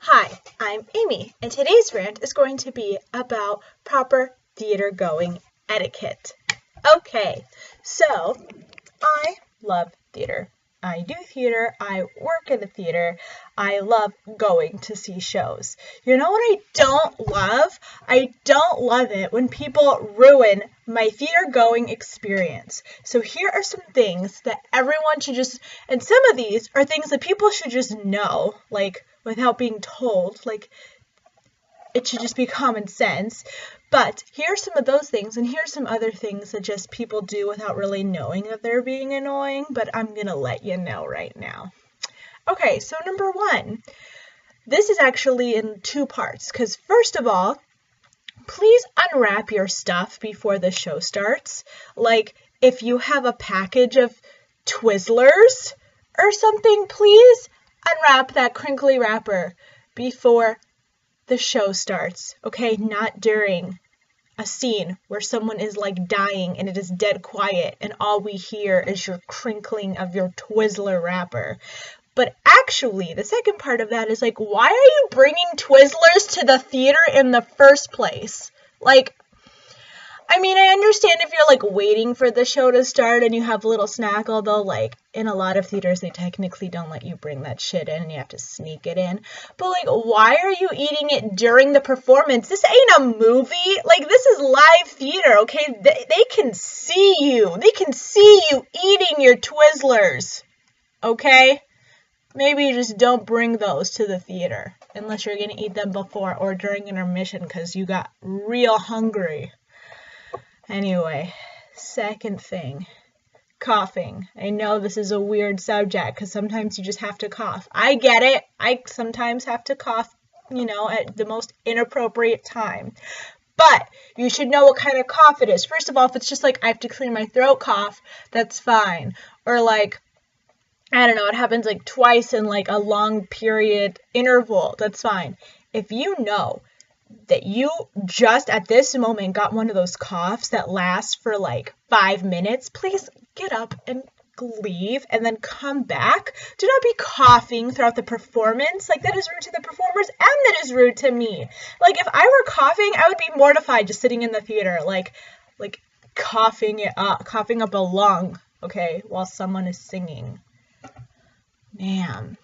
Hi, I'm Amy, and today's rant is going to be about proper theater going etiquette. Okay, so I love theater. I do theater, I work in the theater, I love going to see shows. You know what I don't love? I don't love it when people ruin my theater going experience. So here are some things that everyone should just, and some of these are things that people should just know, like without being told, like it should just be common sense. But here are some of those things, and here's some other things that just people do without really knowing that they're being annoying, but I'm gonna let you know right now. Okay, so number one, this is actually in two parts, because first of all, please unwrap your stuff before the show starts. Like, if you have a package of Twizzlers or something, please unwrap that crinkly wrapper before the show starts, okay? Not during a scene where someone is like dying and it is dead quiet and all we hear is your crinkling of your Twizzler wrapper. But actually, the second part of that is like, why are you bringing Twizzlers to the theater in the first place? Like, I mean, I understand if you're like waiting for the show to start and you have a little snack, although like in a lot of theaters they technically don't let you bring that shit in and you have to sneak it in. But like, why are you eating it during the performance? This ain't a movie. Like, this is live theater, okay? They can see you. They can see you eating your Twizzlers, okay? Maybe you just don't bring those to the theater unless you're gonna eat them before or during intermission because you got real hungry. Anyway, second thing, coughing. I know this is a weird subject because sometimes you just have to cough. I get it. I sometimes have to cough, at the most inappropriate time. But you should know what kind of cough it is. First of all, if it's just like I have to clear my throat cough, that's fine. Or like, I don't know, it happens like twice in like a long period interval, that's fine. If you know that you just at this moment got one of those coughs that lasts for like 5 minutes, please get up and leave and then come back. Do not be coughing throughout the performance. Like, that is rude to the performers and that is rude to me. Like, if I were coughing, I would be mortified just sitting in the theater, like coughing up a lung, okay, while someone is singing. Man.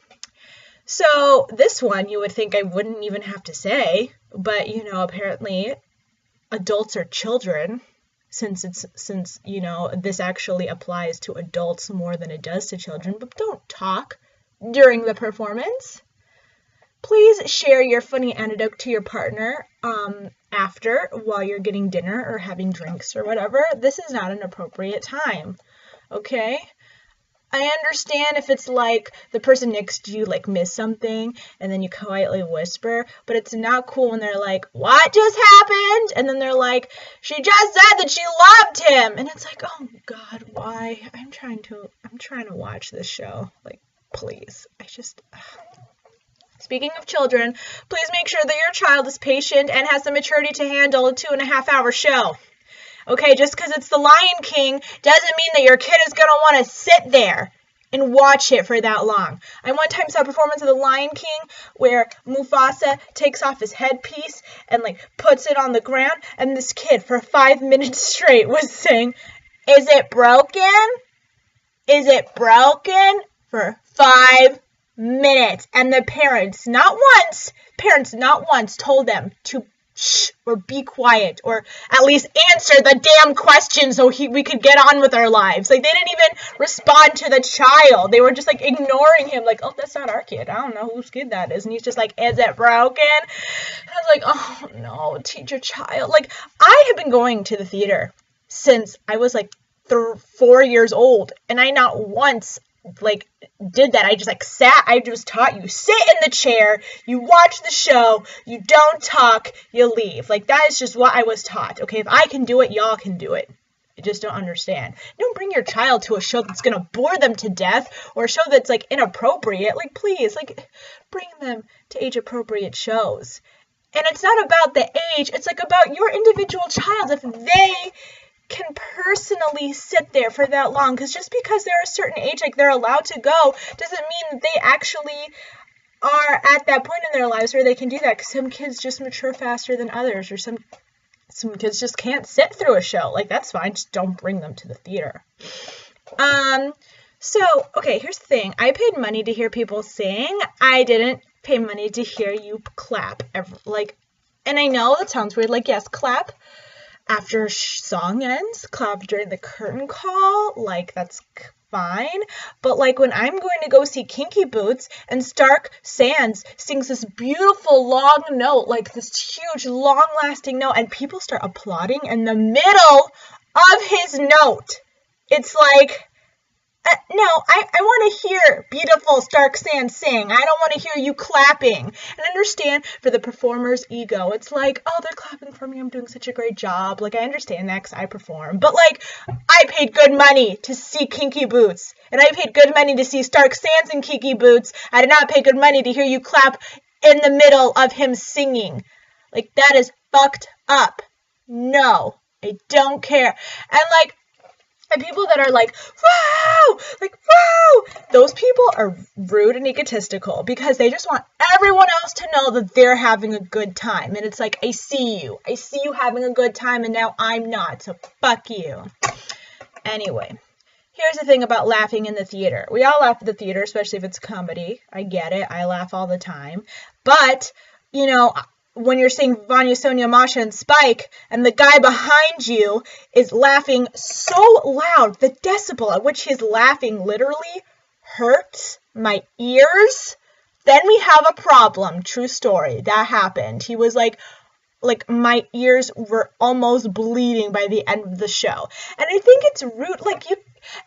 So this one you would think I wouldn't even have to say, but apparently adults are children, since this actually applies to adults more than it does to children. But don't talk during the performance. Please share your funny anecdote to your partner after, while you're getting dinner or having drinks or whatever. This is not an appropriate time, okay? I understand if it's like the person next to you like missed something and then you quietly whisper, but it's not cool when they're like, "What just happened?" And then they're like, "She just said that she loved him." And it's like, "Oh God, why? I'm trying to watch this show. Like, please." Speaking of children, please make sure that your child is patient and has the maturity to handle a 2.5-hour show. Okay, just because it's the Lion King doesn't mean that your kid is going to want to sit there and watch it for that long. I one time saw a performance of the Lion King where Mufasa takes off his headpiece and puts it on the ground, and this kid for 5 minutes straight was saying, "Is it broken? Is it broken?" for 5 minutes. And the parents not once told them to shh, or be quiet, or at least answer the damn question so we could get on with our lives. Like, they didn't even respond to the child. They were just ignoring him, like, "Oh, that's not our kid. I don't know whose kid that is." And he's just like, "Is it broken?" And I was like, "Oh no, teach your child." Like, I have been going to the theater since I was 4 years old, and I not once did that. I just sat. I just taught you sit in the chair, you watch the show, you don't talk, you leave. That is just what I was taught. Okay, if I can do it, y'all can do it. I just don't understand. Don't bring your child to a show that's gonna bore them to death, or a show that's inappropriate. Please, bring them to age appropriate shows. And it's not about the age, it's about your individual child. If they can personally sit there for that long, because just because they're a certain age, they're allowed to go, doesn't mean that they actually are at that point in their lives where they can do that, because some kids just mature faster than others, or some kids just can't sit through a show. Like, that's fine, just don't bring them to the theater. So, okay, here's the thing. I paid money to hear people sing. I didn't pay money to hear you clap. And I know that sounds weird. Like, yes, clap after a song ends, clap during the curtain call. Like, that's fine. But, like, when I'm going to go see Kinky Boots and Stark Sands sings this beautiful long note, like this huge, long-lasting note, and people start applauding in the middle of his note, it's like, no, I want to hear beautiful Stark Sands sing. I don't want to hear you clapping. And understand, for the performer's ego, it's like, oh, they're clapping for me. I'm doing such a great job. Like, I understand that because I perform. But, like, I paid good money to see Kinky Boots. And I paid good money to see Stark Sands and Kinky Boots. I did not pay good money to hear you clap in the middle of him singing. Like, that is fucked up. No, I don't care. And, like, and people that are like, wow, those people are rude and egotistical because they just want everyone else to know that they're having a good time. And it's like, I see you having a good time, and now I'm not, so fuck you. Anyway, here's the thing about laughing in the theater. We all laugh at the theater, especially if it's comedy. I get it. I laugh all the time. But, you know, when you're seeing Vanya, Sonia, Masha, and Spike, and the guy behind you is laughing so loud, the decibel at which he's laughing literally hurts my ears, then we have a problem. True story. That happened. He was like my ears were almost bleeding by the end of the show. And I think it's rude. Like,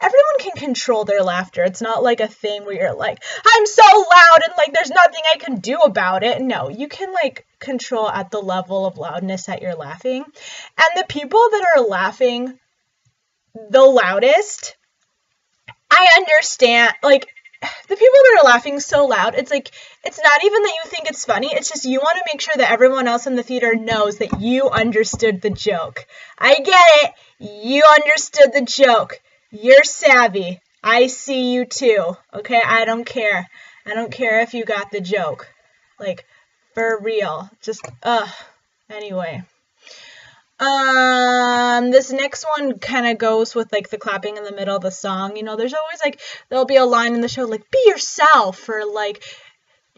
everyone can control their laughter. It's not like a thing where you're like, I'm so loud and like there's nothing I can do about it. No, you can like control at the level of loudness that you're laughing. And the people that are laughing the loudest, I understand, like, the people that are laughing so loud, it's like, it's not even that you think it's funny, it's just you want to make sure that everyone else in the theater knows that you understood the joke. I get it. You understood the joke. You're savvy. I see you too. Okay, I don't care. I don't care if you got the joke. Like, for real. Just, anyway. This next one kind of goes with, like, the clapping in the middle of the song. You know, there's always, like, there'll be a line in the show, like, be yourself, or, like,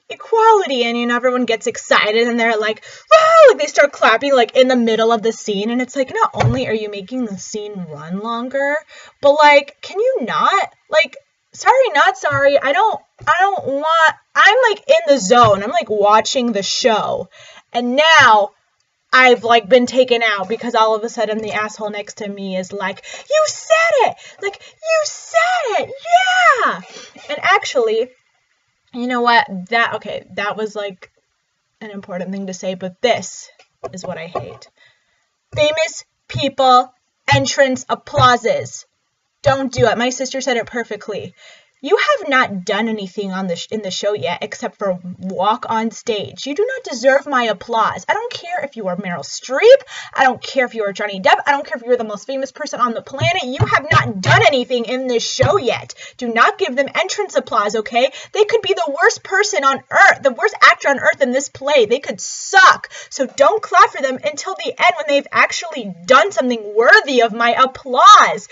equality, and, you know, everyone gets excited, and they're like, wow, like, they start clapping, like, in the middle of the scene, and it's like, not only are you making the scene run longer, but, like, can you not? Like, sorry, not sorry, I don't want, I'm, like, in the zone, I'm, like, watching the show, and now I've, like, been taken out because all of a sudden the asshole next to me is like, you said it! Like, you said it! Yeah! And actually, you know what? That was, like, an important thing to say, but this is what I hate. Famous people entrance applauses. Don't do it. My sister said it perfectly. You have not done anything in the show yet except for walk on stage. You do not deserve my applause. I don't care if you are Meryl Streep. I don't care if you are Johnny Depp. I don't care if you're the most famous person on the planet. You have not done anything in this show yet. Do not give them entrance applause, okay? They could be the worst person on earth, the worst actor on earth in this play. They could suck. So don't clap for them until the end when they've actually done something worthy of my applause.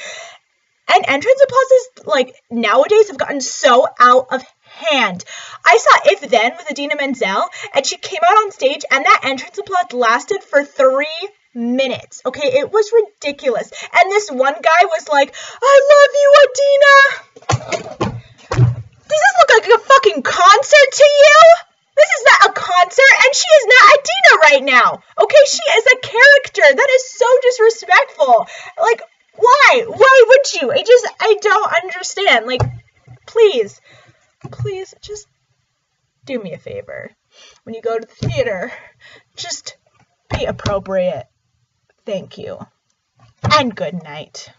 And entrance applauses, like, nowadays have gotten so out of hand. I saw If Then with Idina Menzel, and she came out on stage, and that entrance applause lasted for 3 minutes. Okay, it was ridiculous. And this one guy was like, I love you, Idina. Does this look like a fucking concert to you? This is not a concert, and she is not Idina right now. Okay, she is a character. That is so disrespectful. Like, why? Why would you? I don't understand. Like, please, just do me a favor. When you go to the theater, just be appropriate. Thank you. And good night.